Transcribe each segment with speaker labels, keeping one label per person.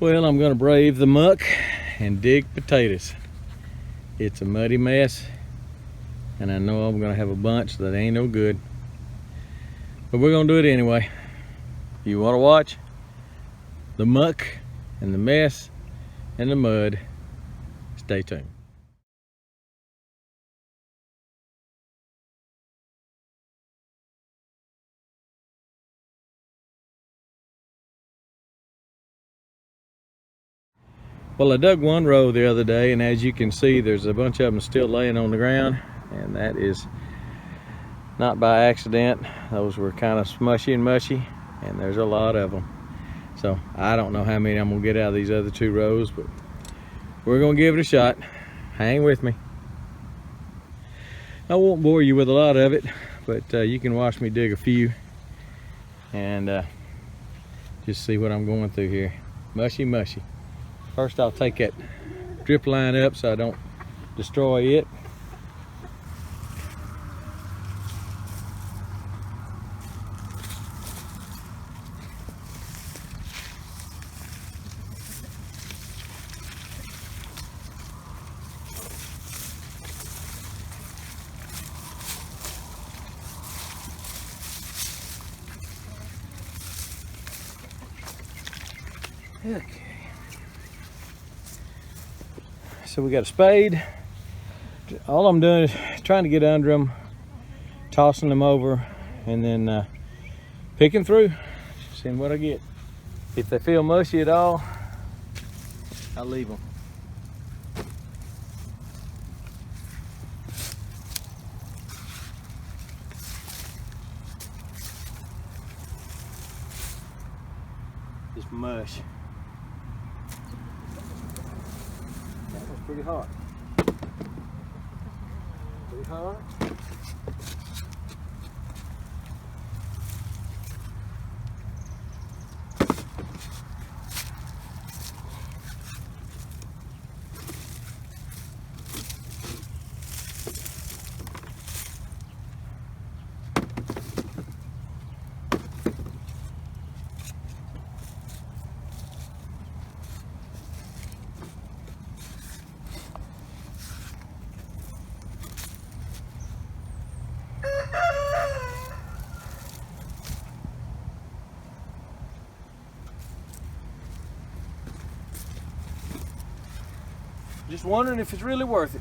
Speaker 1: Well, I'm gonna brave the muck and dig potatoes. It's a muddy mess, and I know I'm gonna have a bunch that ain't no good. But we're gonna do it anyway. You wanna watch the muck and the mess and the mud? Stay tuned. Well, I dug one row the other day, and as you can see, there's a bunch of them still laying on the ground, and that is not by accident. Those were kind of smushy and mushy, and there's a lot of them. So I don't know how many I'm gonna get out of these other 2 rows, but we're gonna give it a shot. Hang with me. I won't bore you with a lot of it, but you can watch me dig a few and just see what I'm going through here. Mushy, mushy. First, I'll take that drip line up so I don't destroy it. Okay. So we got a spade. All I'm doing is trying to get under them, tossing them over, and then picking through, seeing what I get. If they feel mushy at all, I'll leave them. Just mush. That was pretty hard. Pretty hard. Just wondering if it's really worth it.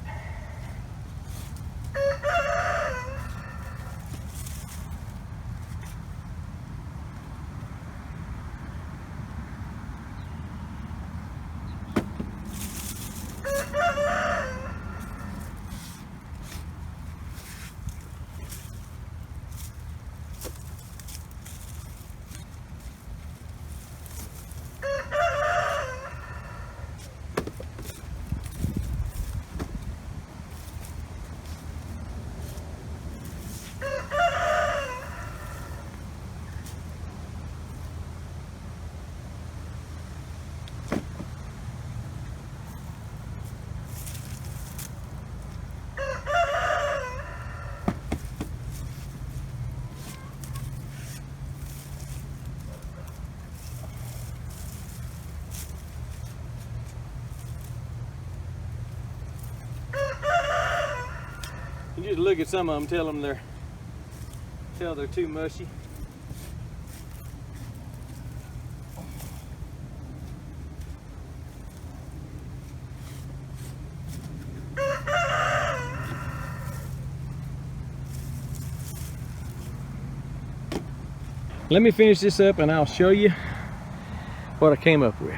Speaker 1: You just look at some of them, tell they're too mushy. Let me finish this up and I'll show you what I came up with.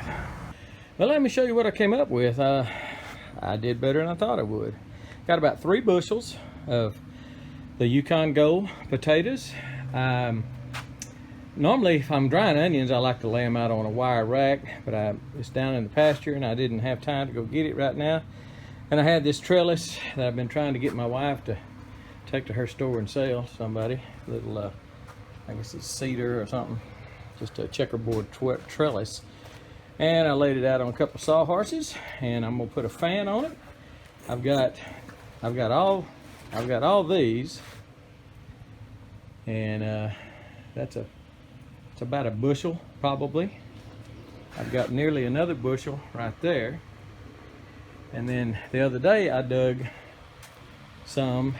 Speaker 1: Well, let me show you what I came up with. I did better than I thought I would. Got about 3 bushels of the Yukon Gold potatoes. Normally, if I'm drying onions, I like to lay them out on a wire rack, but it's down in the pasture and I didn't have time to go get it right now. And I had this trellis that I've been trying to get my wife to take to her store and sell to somebody. Little, I guess it's cedar or something, just a checkerboard trellis. And I laid it out on a couple of sawhorses, and I'm gonna put a fan on it. I've got all these, and it's about a bushel probably. I've got nearly another bushel right there. And then the other day I dug some.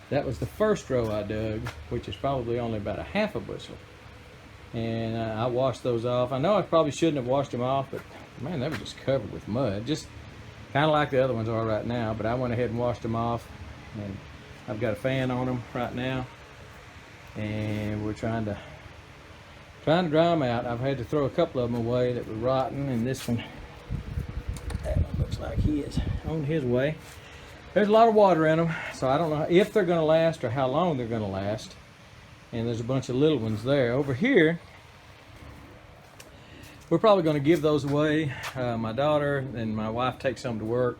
Speaker 1: That was the first row I dug, which is probably only about a half a bushel. And I washed those off. I know I probably shouldn't have washed them off, but man, they were just covered with mud. Just kind of like the other ones are right now, but I went ahead and washed them off. And I've got a fan on them right now. And we're trying to dry them out. I've had to throw a couple of them away that were rotten, and this one, that one looks like he is on his way. There's a lot of water in them, so I don't know if they're going to last or how long they're going to last. And there's a bunch of little ones there. Over here, we're probably going to give those away. My daughter and my wife take some to work.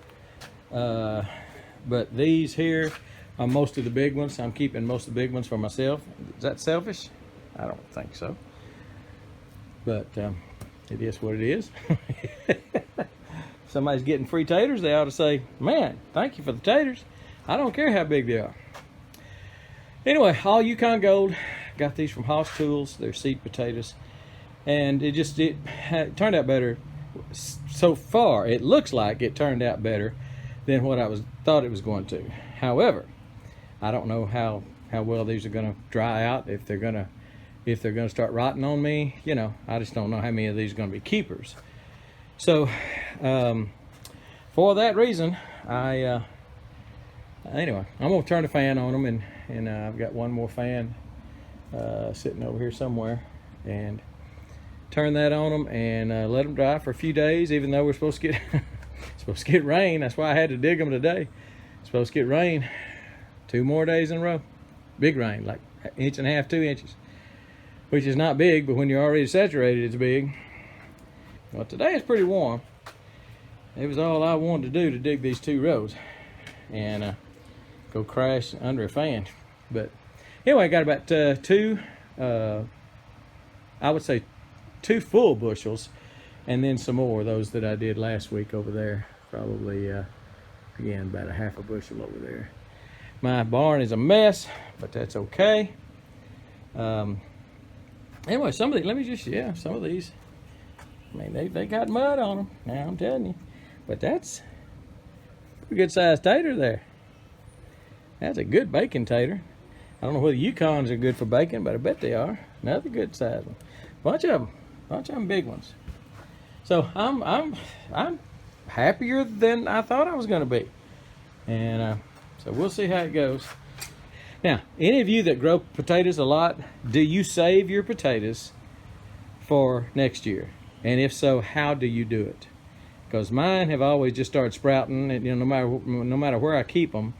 Speaker 1: But these here are most of the big ones. I'm keeping most of the big ones for myself. Is that selfish? I don't think so. But it is what it is. If somebody's getting free taters, they ought to say, man, thank you for the taters. I don't care how big they are. Anyway, all Yukon Gold. Got these from Hoss Tools. They're seed potatoes. And it turned out better. So far, it looks like it turned out better than what I thought it was going to. However, I don't know how well these are going to dry out, if they're going to start rotting on me. You know, I just don't know how many of these are going to be keepers. So for that reason, anyway, I'm going to turn the fan on them, and I've got one more fan sitting over here somewhere, and turn that on them and let them dry for a few days, even though we're supposed to get rain. That's why I had to dig them today. Supposed to get rain 2 more days in a row. Big rain, like 1.5 inches, 2 inches, which is not big, but when you're already saturated, it's big. Well, today it's pretty warm. It was all I wanted to do to dig these 2 rows and go crash under a fan. But anyway, I got about I would say 2 full bushels, and then some more, those that I did last week over there. Probably, again, about a half a bushel over there. My barn is a mess, but that's okay. Anyway, some of these, some of these, I mean, they got mud on them, now I'm telling you. But that's a good sized tater there. That's a good bacon tater. I don't know whether Yukons are good for bacon, but I bet they are. Another good sized one. Bunch of them big ones. So I'm happier than I thought I was going to be. And so we'll see how it goes. Now, any of you that grow potatoes a lot, do you save your potatoes for next year? And if so, how do you do it? Because mine have always just started sprouting, and no matter where I keep them,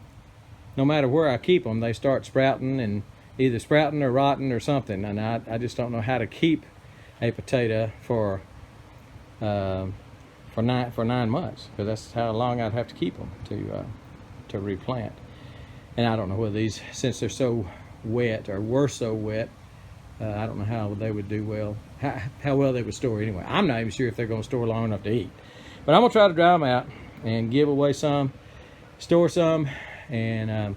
Speaker 1: they start sprouting, and either sprouting or rotting or something. And I just don't know how to keep a potato for 9 months, because that's how long I'd have to keep them to replant. And I don't know whether these, since they're so wet or were so wet, I don't know how they would do well, how well they would store anyway. I'm not even sure if they're going to store long enough to eat. But I'm going to try to dry them out and give away some, store some, and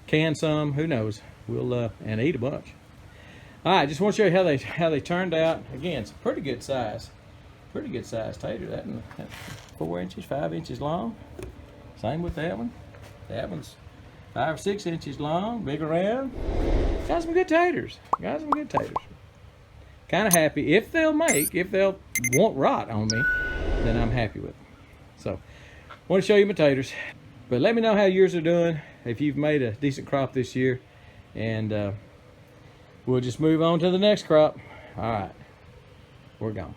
Speaker 1: can some. Who knows? We'll and eat a bunch. All right, just want to show you how they turned out. Again, it's a pretty good size tater. That's 4 inches, 5 inches long. Same with that one. That one's 5 or 6 inches long, big around. Got some good taters. Kind of happy. If they'll won't rot on me, then I'm happy with them. So, want to show you my taters. But let me know how yours are doing, if you've made a decent crop this year. And we'll just move on to the next crop. All right, we're gone.